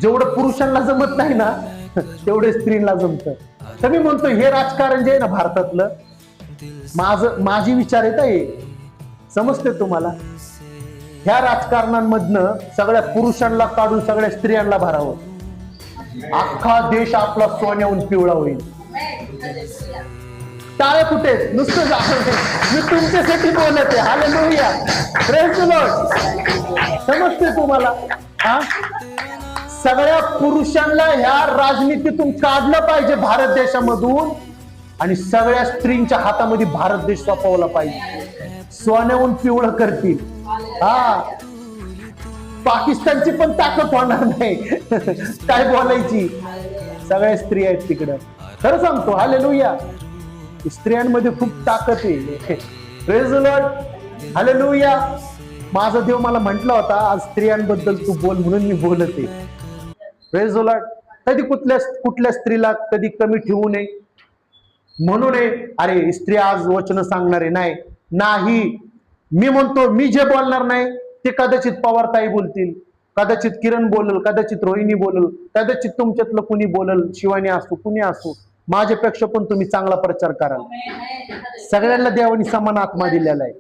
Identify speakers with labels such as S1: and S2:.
S1: जेवढं पुरुषांना जमत नाही ना तेवढे स्त्रीला जमतं. तर मी म्हणतो हे राजकारण जे आहे ना भारतातलं, माझी विचार येत आहे, समजते तुम्हाला? ह्या राजकारणांमधनं सगळ्या पुरुषांना काढून सगळ्या स्त्रियांना भरावं, अख्खा देश आपला सोन्याहून पिवळा होईल. टाळे कुठे? नुसतं मी तुमच्यासाठी बोलत आहे. Hallelujah, praise the Lord. समजते तुम्हाला? हा, सगळ्या पुरुषांना ह्या राजनीतीतून काढलं पाहिजे भारत देशामधून, आणि सगळ्या स्त्रींच्या हातामध्ये भारत देश सोपवला पाहिजे. सोन्याहून पिवळं करतील. हा, पाकिस्तानची पण ताकद होणार नाही. काय बोलायची, सगळ्या स्त्री आहेत तिकडं. खरं सांगतो, हालेलुया, स्त्रियांमध्ये खूप ताकद आहे. Praise the Lord, hallelujah. माझा देव मला म्हटला होता आज स्त्रियांबद्दल तू बोल, म्हणून मी बोलत आहे. Praise the Lord. कधी कुठल्या स्त्रीला कधी कमी ठेवू नये, म्हणू नये अरे स्त्री आज वचन सांगणार आहे. नाही, मी म्हणतो मी जे बोलणार नाही ते कदाचित पवारताई बोलतील, कदाचित किरण बोलल, कदाचित रोहिणी बोलल, कदाचित तुमच्यातलं कुणी बोलल, शिवानी असो कुणी असो, माझ्यापेक्षा पण तुम्ही चांगला प्रचार कराल. सगळ्यांना देवानी समान आत्मा दिलेला आहे.